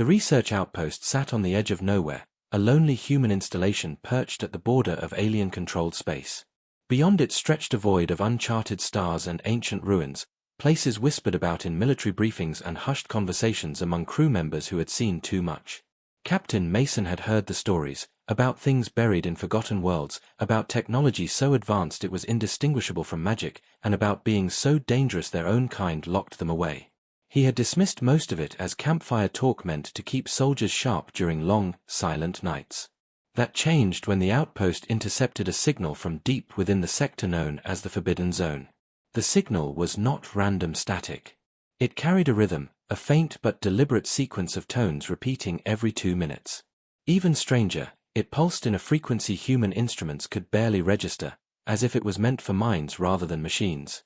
The research outpost sat on the edge of nowhere, a lonely human installation perched at the border of alien-controlled space. Beyond it stretched a void of uncharted stars and ancient ruins, places whispered about in military briefings and hushed conversations among crew members who had seen too much. Captain Mason had heard the stories, about things buried in forgotten worlds, about technology so advanced it was indistinguishable from magic, and about beings so dangerous their own kind locked them away. He had dismissed most of it as campfire talk meant to keep soldiers sharp during long, silent nights. That changed when the outpost intercepted a signal from deep within the sector known as the Forbidden Zone. The signal was not random static. It carried a rhythm, a faint but deliberate sequence of tones repeating every 2 minutes. Even stranger, it pulsed in a frequency human instruments could barely register, as if it was meant for minds rather than machines.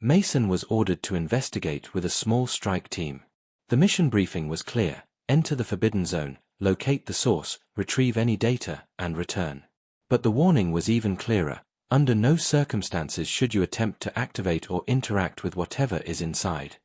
Mason was ordered to investigate with a small strike team. The mission briefing was clear: enter the Forbidden Zone, locate the source, retrieve any data, and return. But the warning was even clearer: under no circumstances should you attempt to activate or interact with whatever is inside.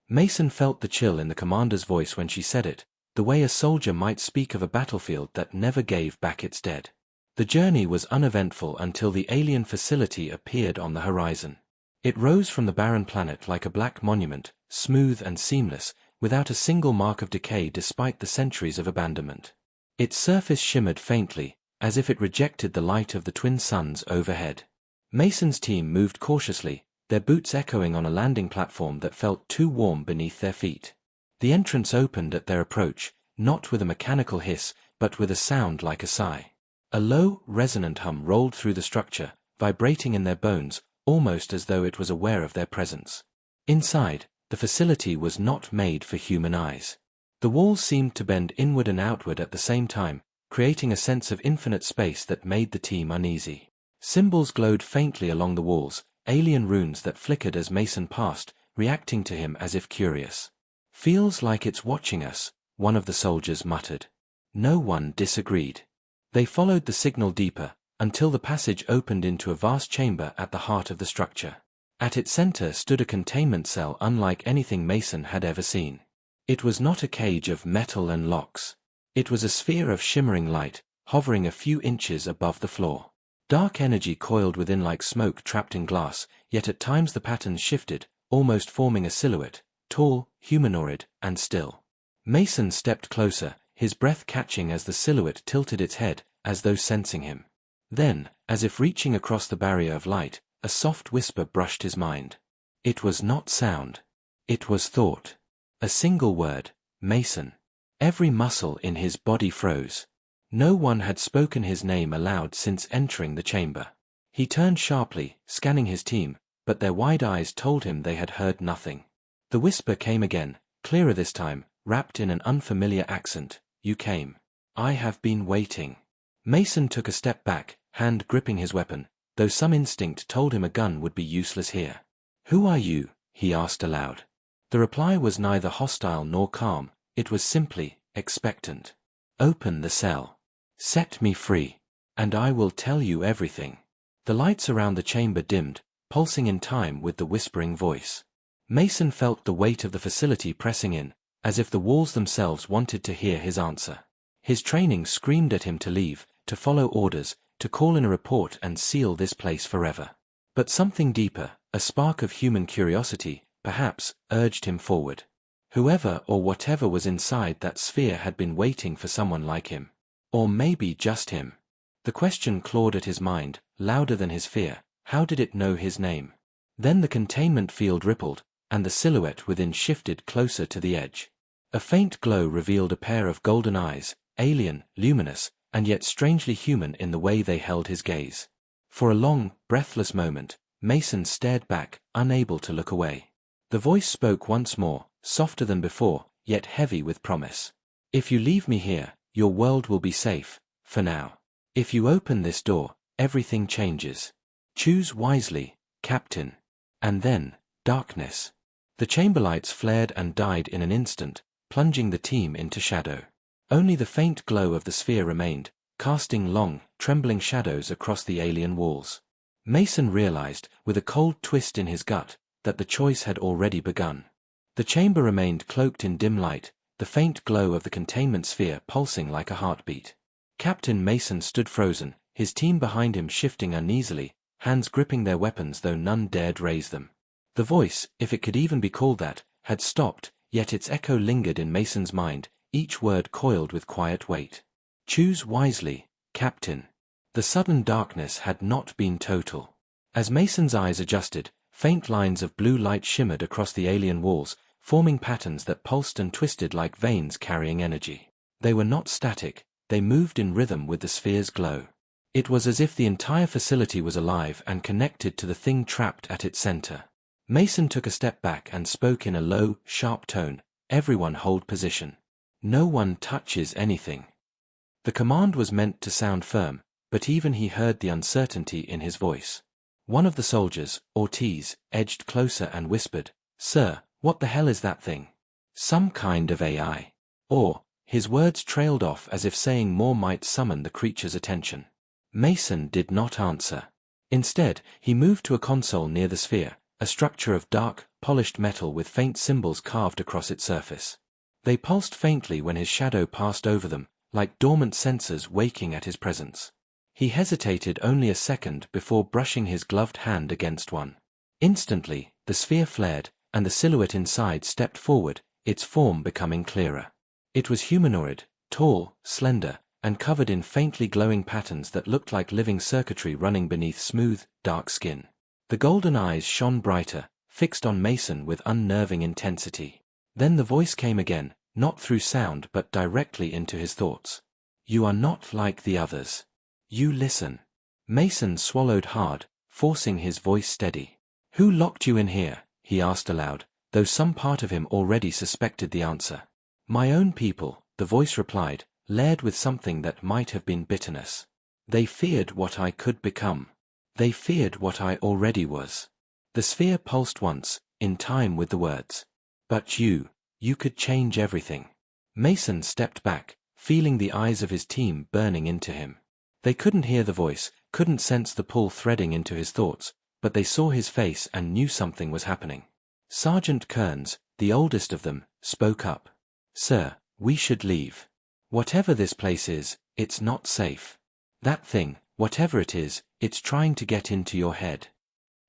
Mason felt the chill in the commander's voice when she said it, the way a soldier might speak of a battlefield that never gave back its dead. The journey was uneventful until the alien facility appeared on the horizon. It rose from the barren planet like a black monument, smooth and seamless, without a single mark of decay despite the centuries of abandonment. Its surface shimmered faintly, as if it rejected the light of the twin suns overhead. Mason's team moved cautiously, their boots echoing on a landing platform that felt too warm beneath their feet. The entrance opened at their approach, not with a mechanical hiss, but with a sound like a sigh. A low, resonant hum rolled through the structure, vibrating in their bones, almost as though it was aware of their presence. Inside, the facility was not made for human eyes. The walls seemed to bend inward and outward at the same time, creating a sense of infinite space that made the team uneasy. Symbols glowed faintly along the walls, alien runes that flickered as Mason passed, reacting to him as if curious. "Feels like it's watching us," one of the soldiers muttered. No one disagreed. They followed the signal deeper, until the passage opened into a vast chamber at the heart of the structure. At its center stood a containment cell unlike anything Mason had ever seen. It was not a cage of metal and locks. It was a sphere of shimmering light, hovering a few inches above the floor. Dark energy coiled within like smoke trapped in glass, yet at times the patterns shifted, almost forming a silhouette, tall, humanoid, and still. Mason stepped closer, his breath catching as the silhouette tilted its head, as though sensing him. Then, as if reaching across the barrier of light, a soft whisper brushed his mind. It was not sound. It was thought. A single word: Mason. Every muscle in his body froze. No one had spoken his name aloud since entering the chamber. He turned sharply, scanning his team, but their wide eyes told him they had heard nothing. The whisper came again, clearer this time, wrapped in an unfamiliar accent. "You came. I have been waiting." Mason took a step back, hand gripping his weapon, though some instinct told him a gun would be useless here. "Who are you?" he asked aloud. The reply was neither hostile nor calm, it was simply expectant. "Open the cell. Set me free, and I will tell you everything." The lights around the chamber dimmed, pulsing in time with the whispering voice. Mason felt the weight of the facility pressing in, as if the walls themselves wanted to hear his answer. His training screamed at him to leave, to follow orders, to call in a report and seal this place forever. But something deeper, a spark of human curiosity, perhaps, urged him forward. Whoever or whatever was inside that sphere had been waiting for someone like him. Or maybe just him. The question clawed at his mind, louder than his fear: how did it know his name? Then the containment field rippled, and the silhouette within shifted closer to the edge. A faint glow revealed a pair of golden eyes, alien, luminous, and yet strangely human in the way they held his gaze. For a long, breathless moment, Mason stared back, unable to look away. The voice spoke once more, softer than before, yet heavy with promise. "If you leave me here, your world will be safe, for now. If you open this door, everything changes. Choose wisely, Captain." And then, darkness. The chamber lights flared and died in an instant, plunging the team into shadow. Only the faint glow of the sphere remained, casting long, trembling shadows across the alien walls. Mason realized, with a cold twist in his gut, that the choice had already begun. The chamber remained cloaked in dim light, the faint glow of the containment sphere pulsing like a heartbeat. Captain Mason stood frozen, his team behind him shifting uneasily, hands gripping their weapons though none dared raise them. The voice, if it could even be called that, had stopped, yet its echo lingered in Mason's mind, each word coiled with quiet weight. "Choose wisely, Captain." The sudden darkness had not been total. As Mason's eyes adjusted, faint lines of blue light shimmered across the alien walls, forming patterns that pulsed and twisted like veins carrying energy. They were not static, they moved in rhythm with the sphere's glow. It was as if the entire facility was alive and connected to the thing trapped at its center. Mason took a step back and spoke in a low, sharp tone, "Everyone hold position. No one touches anything." The command was meant to sound firm, but even he heard the uncertainty in his voice. One of the soldiers, Ortiz, edged closer and whispered, "Sir, what the hell is that thing? Some kind of AI?" Or, his words trailed off as if saying more might summon the creature's attention. Mason did not answer. Instead, he moved to a console near the sphere, a structure of dark, polished metal with faint symbols carved across its surface. They pulsed faintly when his shadow passed over them, like dormant sensors waking at his presence. He hesitated only a second before brushing his gloved hand against one. Instantly, the sphere flared, and the silhouette inside stepped forward, its form becoming clearer. It was humanoid, tall, slender, and covered in faintly glowing patterns that looked like living circuitry running beneath smooth, dark skin. The golden eyes shone brighter, fixed on Mason with unnerving intensity. Then the voice came again, not through sound but directly into his thoughts. "You are not like the others. You listen." Mason swallowed hard, forcing his voice steady. "Who locked you in here?" he asked aloud, though some part of him already suspected the answer. "My own people," the voice replied, layered with something that might have been bitterness. "They feared what I could become. They feared what I already was." The sphere pulsed once, in time with the words. "But you could change everything." Mason stepped back, feeling the eyes of his team burning into him. They couldn't hear the voice, couldn't sense the pull threading into his thoughts, but they saw his face and knew something was happening. Sergeant Kearns, the oldest of them, spoke up. "Sir, we should leave. Whatever this place is, it's not safe. That thing, whatever it is, it's trying to get into your head."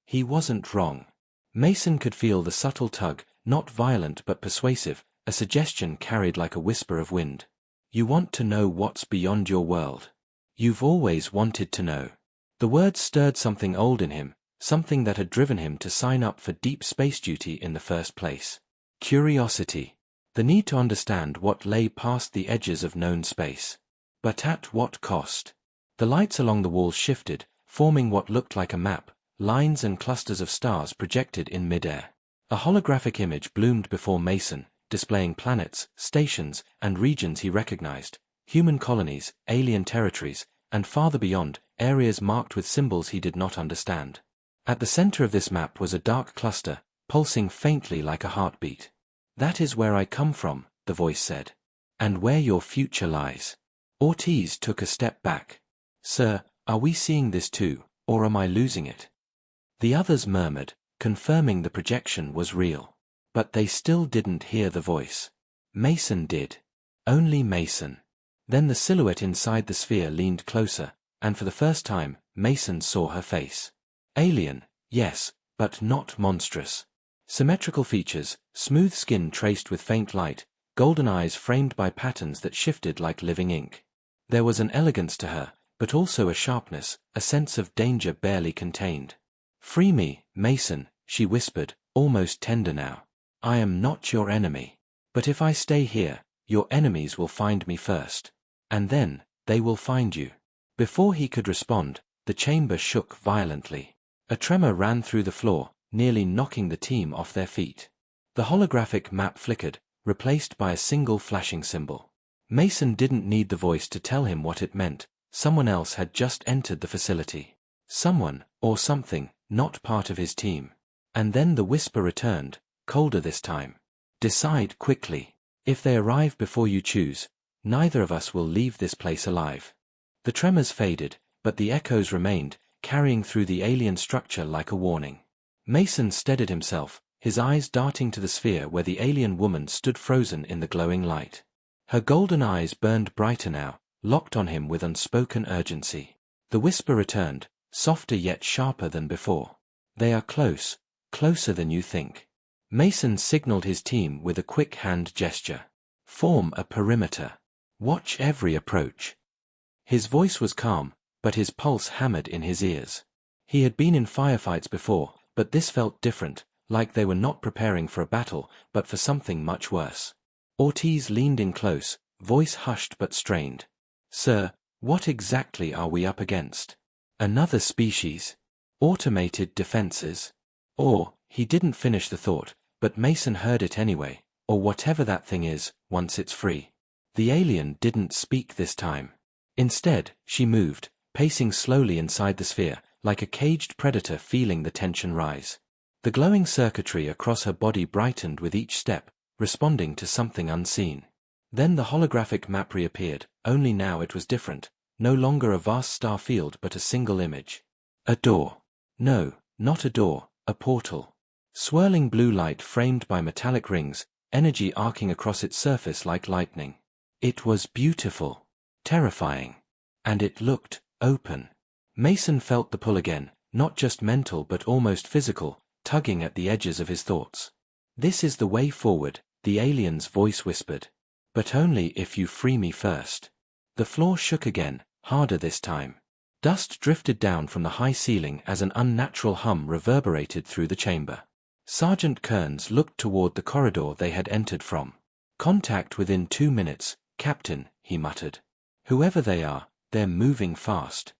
He wasn't wrong. Mason could feel the subtle tug, not violent but persuasive, a suggestion carried like a whisper of wind. "You want to know what's beyond your world. You've always wanted to know." The words stirred something old in him, something that had driven him to sign up for deep space duty in the first place. Curiosity. The need to understand what lay past the edges of known space. But at what cost? The lights along the walls shifted, forming what looked like a map, lines and clusters of stars projected in midair. A holographic image bloomed before Mason, displaying planets, stations, and regions he recognized, human colonies, alien territories, and farther beyond, areas marked with symbols he did not understand. At the center of this map was a dark cluster, pulsing faintly like a heartbeat. "That is where I come from," the voice said. "And where your future lies." Ortiz took a step back. "Sir, are we seeing this too, or am I losing it?" The others murmured, confirming the projection was real. But they still didn't hear the voice. Mason did. Only Mason. Then the silhouette inside the sphere leaned closer, and for the first time, Mason saw her face. Alien, yes, but not monstrous. Symmetrical features, smooth skin traced with faint light, golden eyes framed by patterns that shifted like living ink. There was an elegance to her, but also a sharpness, a sense of danger barely contained. "Free me, Mason," she whispered, almost tender now. "I am not your enemy. But if I stay here, your enemies will find me first. And then, they will find you." Before he could respond, the chamber shook violently. A tremor ran through the floor, nearly knocking the team off their feet. The holographic map flickered, replaced by a single flashing symbol. Mason didn't need the voice to tell him what it meant. Someone else had just entered the facility. Someone, or something, not part of his team. And then the whisper returned, colder this time. "Decide quickly. If they arrive before you choose, neither of us will leave this place alive." The tremors faded, but the echoes remained, carrying through the alien structure like a warning. Mason steadied himself, his eyes darting to the sphere where the alien woman stood frozen in the glowing light. Her golden eyes burned brighter now, locked on him with unspoken urgency. The whisper returned, softer yet sharper than before. "They are close, closer than you think." Mason signaled his team with a quick hand gesture. "Form a perimeter. Watch every approach." His voice was calm, but his pulse hammered in his ears. He had been in firefights before, but this felt different, like they were not preparing for a battle, but for something much worse. Ortiz leaned in close, voice hushed but strained. "Sir, what exactly are we up against? Another species? Automated defenses? Or," he didn't finish the thought, but Mason heard it anyway, "or whatever that thing is, once it's free." The alien didn't speak this time. Instead, she moved, pacing slowly inside the sphere, like a caged predator feeling the tension rise. The glowing circuitry across her body brightened with each step, responding to something unseen. Then the holographic map reappeared, only now it was different, no longer a vast star field but a single image. A door. No, not a door, a portal. Swirling blue light framed by metallic rings, energy arcing across its surface like lightning. It was beautiful, terrifying. And it looked open. Mason felt the pull again, not just mental but almost physical, tugging at the edges of his thoughts. "This is the way forward," the alien's voice whispered. "But only if you free me first." The floor shook again, harder this time. Dust drifted down from the high ceiling as an unnatural hum reverberated through the chamber. Sergeant Kearns looked toward the corridor they had entered from. "Contact within 2 minutes, Captain," he muttered. "Whoever they are, they're moving fast."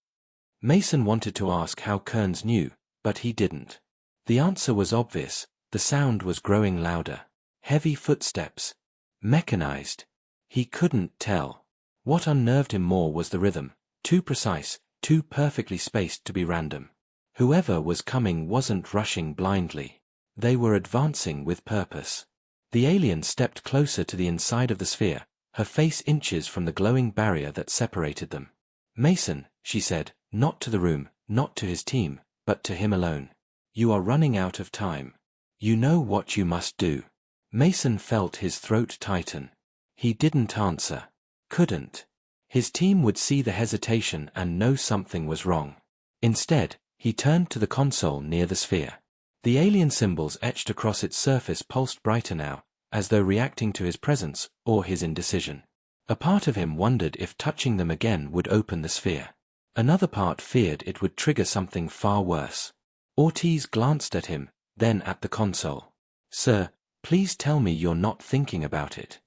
Mason wanted to ask how Kearns knew, but he didn't. The answer was obvious, the sound was growing louder. Heavy footsteps. Mechanized. He couldn't tell. What unnerved him more was the rhythm, too precise, too perfectly spaced to be random. Whoever was coming wasn't rushing blindly. They were advancing with purpose. The alien stepped closer to the inside of the sphere, her face inches from the glowing barrier that separated them. "Mason," she said, not to the room, not to his team, but to him alone. "You are running out of time. You know what you must do." Mason felt his throat tighten. He didn't answer. Couldn't. His team would see the hesitation and know something was wrong. Instead, he turned to the console near the sphere. The alien symbols etched across its surface pulsed brighter now, as though reacting to his presence or his indecision. A part of him wondered if touching them again would open the sphere. Another part feared it would trigger something far worse. Ortiz glanced at him, then at the console. "Sir, please tell me you're not thinking about it."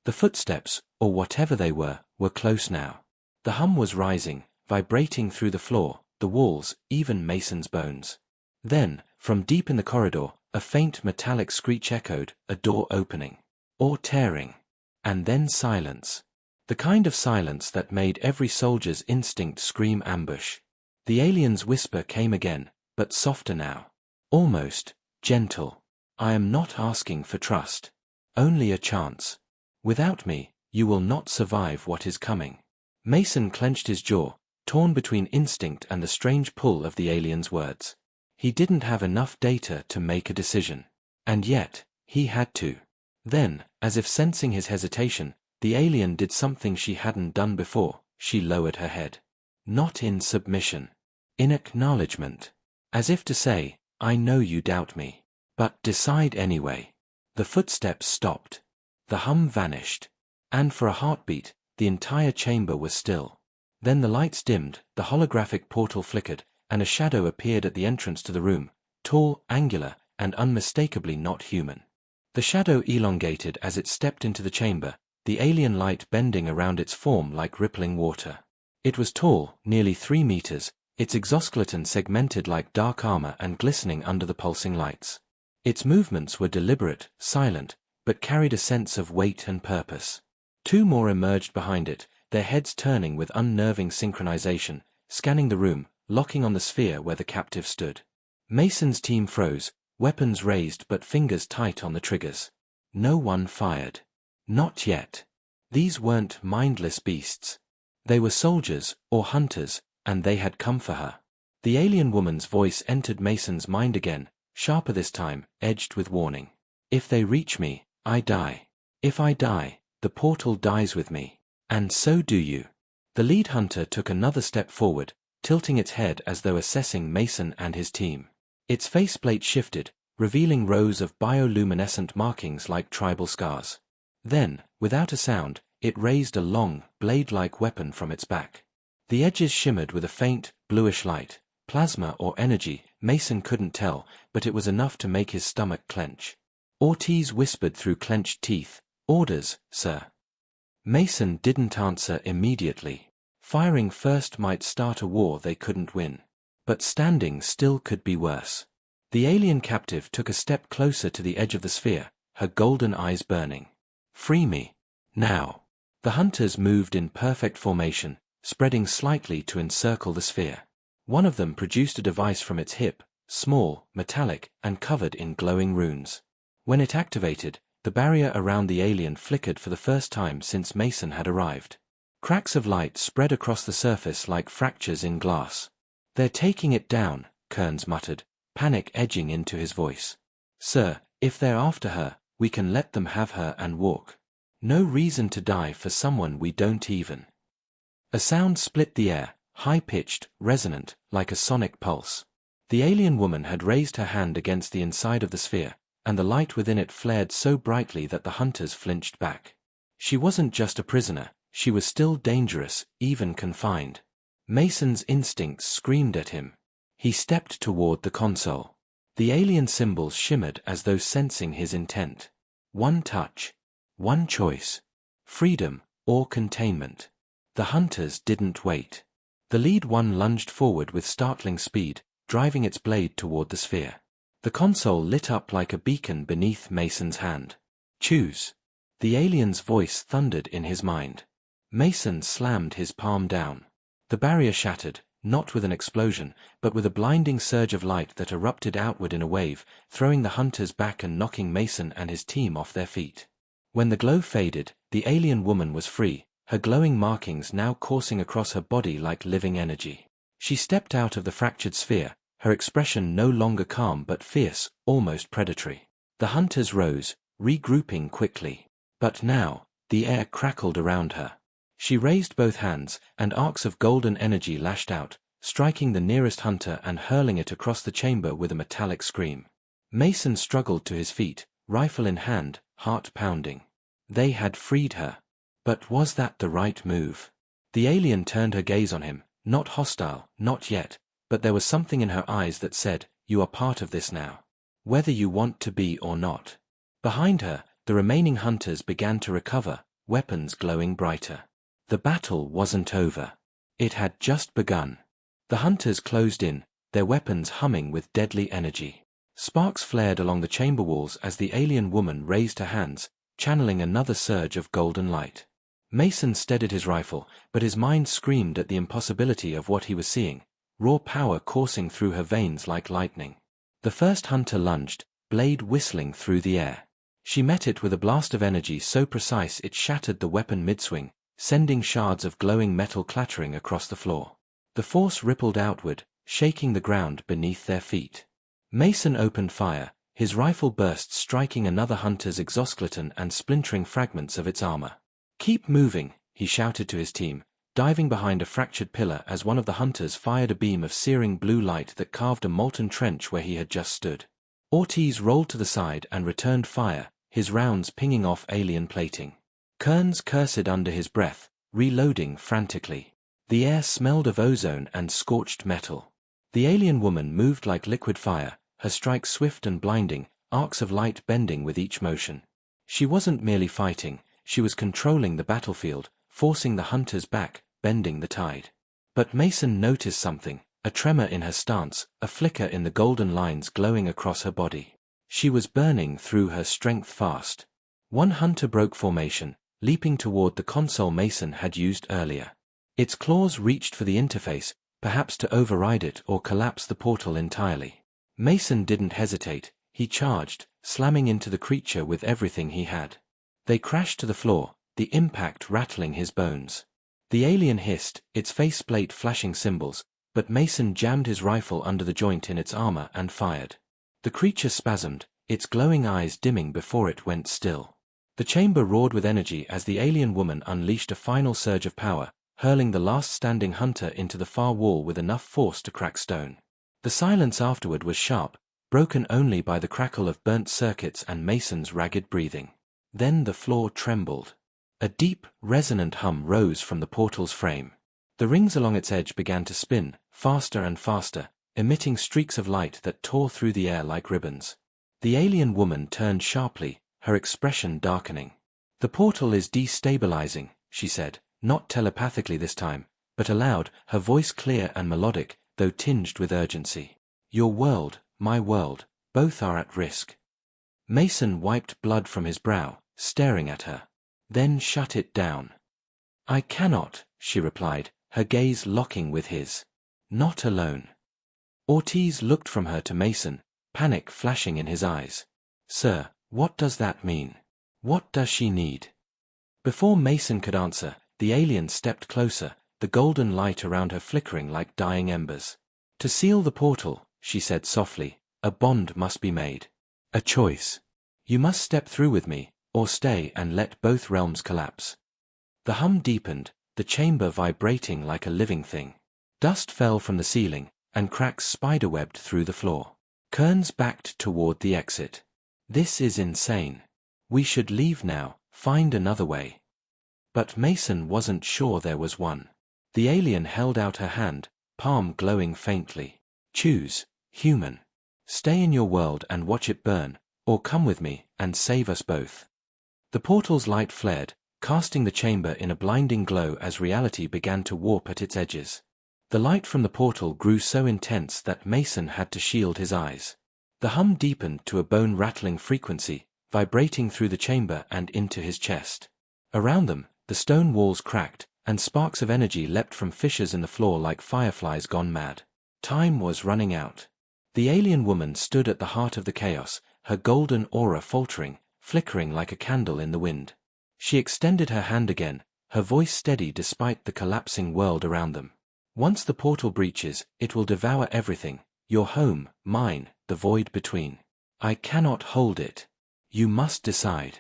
The footsteps, or whatever they were close now. The hum was rising, vibrating through the floor, the walls, even Mason's bones. Then, from deep in the corridor, a faint metallic screech echoed, a door opening. Or tearing. And then silence. The kind of silence that made every soldier's instinct scream ambush. The alien's whisper came again, but softer now. Almost gentle. "I am not asking for trust. Only a chance. Without me, you will not survive what is coming." Mason clenched his jaw, torn between instinct and the strange pull of the alien's words. He didn't have enough data to make a decision. And yet, he had to. Then, as if sensing his hesitation, the alien did something she hadn't done before. She lowered her head. Not in submission. In acknowledgement. As if to say, "I know you doubt me. But decide anyway." The footsteps stopped. The hum vanished. And for a heartbeat, the entire chamber was still. Then the lights dimmed, the holographic portal flickered, and a shadow appeared at the entrance to the room, tall, angular, and unmistakably not human. The shadow elongated as it stepped into the chamber, the alien light bending around its form like rippling water. It was tall, nearly 3 meters, its exoskeleton segmented like dark armor and glistening under the pulsing lights. Its movements were deliberate, silent, but carried a sense of weight and purpose. 2 more emerged behind it, their heads turning with unnerving synchronization, scanning the room, locking on the sphere where the captive stood. Mason's team froze, weapons raised but fingers tight on the triggers. No one fired. Not yet. These weren't mindless beasts. They were soldiers, or hunters, and they had come for her. The alien woman's voice entered Mason's mind again, sharper this time, edged with warning. If they reach me, I die. If I die, the portal dies with me. And so do you. The lead hunter took another step forward, tilting its head as though assessing Mason and his team. Its faceplate shifted, revealing rows of bioluminescent markings like tribal scars. Then, without a sound, it raised a long, blade-like weapon from its back. The edges shimmered with a faint, bluish light. Plasma or energy, Mason couldn't tell, but it was enough to make his stomach clench. Ortiz whispered through clenched teeth, "Orders, sir." Mason didn't answer immediately. Firing first might start a war they couldn't win. But standing still could be worse. The alien captive took a step closer to the edge of the sphere, her golden eyes burning. "Free me. Now." The hunters moved in perfect formation, spreading slightly to encircle the sphere. One of them produced a device from its hip, small, metallic, and covered in glowing runes. When it activated, the barrier around the alien flickered for the first time since Mason had arrived. Cracks of light spread across the surface like fractures in glass. "They're taking it down," Kearns muttered, panic edging into his voice. "Sir, if they're after her, we can let them have her and walk. No reason to die for someone we don't even." A sound split the air, high-pitched, resonant, like a sonic pulse. The alien woman had raised her hand against the inside of the sphere, and the light within it flared so brightly that the hunters flinched back. She wasn't just a prisoner, she was still dangerous, even confined. Mason's instincts screamed at him. He stepped toward the console. The alien symbols shimmered as though sensing his intent. One touch. One choice. Freedom or containment. The hunters didn't wait. The lead one lunged forward with startling speed, driving its blade toward the sphere. The console lit up like a beacon beneath Mason's hand. "Choose." The alien's voice thundered in his mind. Mason slammed his palm down. The barrier shattered, not with an explosion, but with a blinding surge of light that erupted outward in a wave, throwing the hunters back and knocking Mason and his team off their feet. When the glow faded, the alien woman was free, her glowing markings now coursing across her body like living energy. She stepped out of the fractured sphere, her expression no longer calm but fierce, almost predatory. The hunters rose, regrouping quickly. But now, the air crackled around her. She raised both hands, and arcs of golden energy lashed out, striking the nearest hunter and hurling it across the chamber with a metallic scream. Mason struggled to his feet, rifle in hand, heart pounding. They had freed her. But was that the right move? The alien turned her gaze on him, not hostile, not yet, but there was something in her eyes that said, "You are part of this now. Whether you want to be or not." Behind her, the remaining hunters began to recover, weapons glowing brighter. The battle wasn't over. It had just begun. The hunters closed in, their weapons humming with deadly energy. Sparks flared along the chamber walls as the alien woman raised her hands, channeling another surge of golden light. Mason steadied his rifle, but his mind screamed at the impossibility of what he was seeing, raw power coursing through her veins like lightning. The first hunter lunged, blade whistling through the air. She met it with a blast of energy so precise it shattered the weapon mid-swing, sending shards of glowing metal clattering across the floor. The force rippled outward, shaking the ground beneath their feet. Mason opened fire, his rifle burst striking another hunter's exoskeleton and splintering fragments of its armor. "Keep moving," he shouted to his team, diving behind a fractured pillar as one of the hunters fired a beam of searing blue light that carved a molten trench where he had just stood. Ortiz rolled to the side and returned fire, his rounds pinging off alien plating. Kearns cursed under his breath, reloading frantically. The air smelled of ozone and scorched metal. The alien woman moved like liquid fire, her strikes swift and blinding, arcs of light bending with each motion. She wasn't merely fighting, she was controlling the battlefield, forcing the hunters back, bending the tide. But Mason noticed something, a tremor in her stance, a flicker in the golden lines glowing across her body. She was burning through her strength fast. One hunter broke formation, leaping toward the console Mason had used earlier. Its claws reached for the interface, perhaps to override it or collapse the portal entirely. Mason didn't hesitate, he charged, slamming into the creature with everything he had. They crashed to the floor, the impact rattling his bones. The alien hissed, its faceplate flashing symbols, but Mason jammed his rifle under the joint in its armor and fired. The creature spasmed, its glowing eyes dimming before it went still. The chamber roared with energy as the alien woman unleashed a final surge of power, hurling the last standing hunter into the far wall with enough force to crack stone. The silence afterward was sharp, broken only by the crackle of burnt circuits and Mason's ragged breathing. Then the floor trembled. A deep, resonant hum rose from the portal's frame. The rings along its edge began to spin, faster and faster, emitting streaks of light that tore through the air like ribbons. The alien woman turned sharply, her expression darkening. "The portal is destabilizing," she said, not telepathically this time, but aloud, her voice clear and melodic, though tinged with urgency. "Your world, my world, both are at risk." Mason wiped blood from his brow, staring at her. "Then shut it down." "I cannot," she replied, her gaze locking with his. "Not alone." Ortiz looked from her to Mason, panic flashing in his eyes. "Sir, what does that mean? What does she need?" Before Mason could answer, the alien stepped closer, the golden light around her flickering like dying embers. "To seal the portal," she said softly, "a bond must be made. A choice. You must step through with me, or stay and let both realms collapse." The hum deepened, the chamber vibrating like a living thing. Dust fell from the ceiling, and cracks spiderwebbed through the floor. Kearns backed toward the exit. "This is insane. We should leave now, find another way." But Mason wasn't sure there was one. The alien held out her hand, palm glowing faintly. "Choose, human. Stay in your world and watch it burn, or come with me and save us both." The portal's light flared, casting the chamber in a blinding glow as reality began to warp at its edges. The light from the portal grew so intense that Mason had to shield his eyes. The hum deepened to a bone-rattling frequency, vibrating through the chamber and into his chest. Around them, the stone walls cracked, and sparks of energy leapt from fissures in the floor like fireflies gone mad. Time was running out. The alien woman stood at the heart of the chaos, her golden aura faltering, flickering like a candle in the wind. She extended her hand again, her voice steady despite the collapsing world around them. "Once the portal breaches, it will devour everything, your home, mine, the void between. I cannot hold it. You must decide."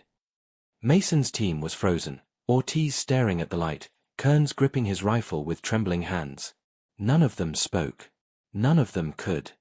Mason's team was frozen, Ortiz staring at the light, Kearns gripping his rifle with trembling hands. None of them spoke. None of them could.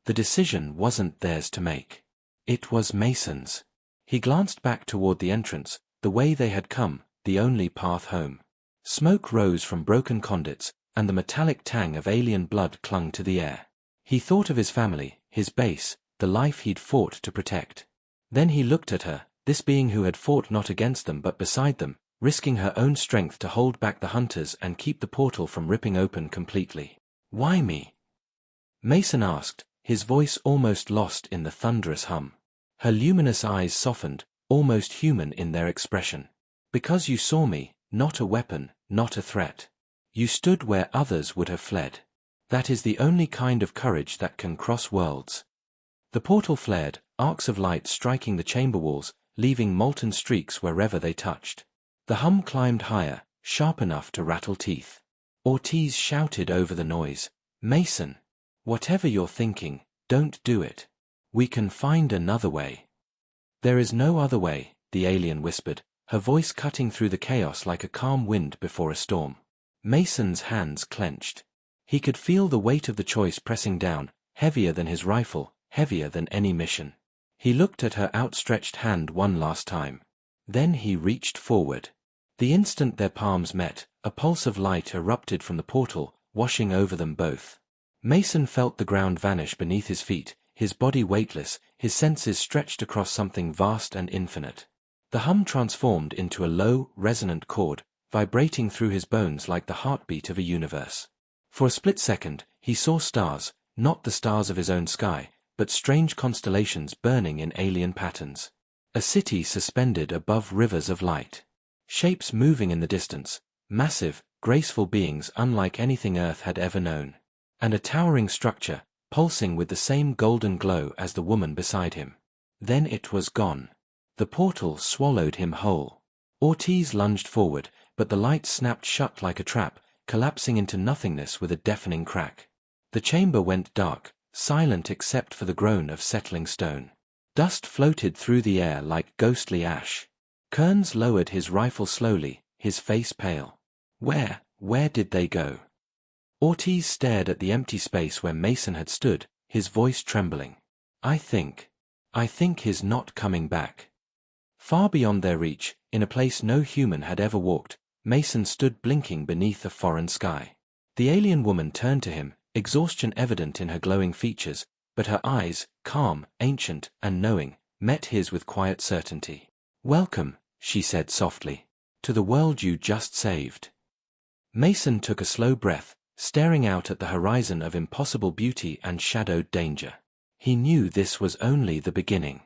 The decision wasn't theirs to make. It was Mason's. He glanced back toward the entrance, the way they had come, the only path home. Smoke rose from broken conduits, and the metallic tang of alien blood clung to the air. He thought of his family, his base, the life he'd fought to protect. Then he looked at her, this being who had fought not against them but beside them, risking her own strength to hold back the hunters and keep the portal from ripping open completely. "Why me?" Mason asked, his voice almost lost in the thunderous hum. Her luminous eyes softened, almost human in their expression. "Because you saw me, not a weapon, not a threat. You stood where others would have fled. That is the only kind of courage that can cross worlds." The portal flared, arcs of light striking the chamber walls, leaving molten streaks wherever they touched. The hum climbed higher, sharp enough to rattle teeth. Ortiz shouted over the noise, "Mason! Whatever you're thinking, don't do it. We can find another way." "There is no other way," the alien whispered, her voice cutting through the chaos like a calm wind before a storm. Mason's hands clenched. He could feel the weight of the choice pressing down, heavier than his rifle, heavier than any mission. He looked at her outstretched hand one last time. Then he reached forward. The instant their palms met, a pulse of light erupted from the portal, washing over them both. Mason felt the ground vanish beneath his feet, his body weightless, his senses stretched across something vast and infinite. The hum transformed into a low, resonant chord, vibrating through his bones like the heartbeat of a universe. For a split second, he saw stars, not the stars of his own sky, but strange constellations burning in alien patterns. A city suspended above rivers of light. Shapes moving in the distance, massive, graceful beings unlike anything Earth had ever known. And a towering structure, pulsing with the same golden glow as the woman beside him. Then it was gone. The portal swallowed him whole. Ortiz lunged forward, but the light snapped shut like a trap, collapsing into nothingness with a deafening crack. The chamber went dark, silent except for the groan of settling stone. Dust floated through the air like ghostly ash. Kearns lowered his rifle slowly, his face pale. Where did they go? Ortiz stared at the empty space where Mason had stood, his voice trembling. I think he's not coming back. Far beyond their reach, in a place no human had ever walked, Mason stood blinking beneath a foreign sky. The alien woman turned to him, exhaustion evident in her glowing features, but her eyes, calm, ancient, and knowing, met his with quiet certainty. Welcome, she said softly, to the world you just saved. Mason took a slow breath, staring out at the horizon of impossible beauty and shadowed danger. He knew this was only the beginning.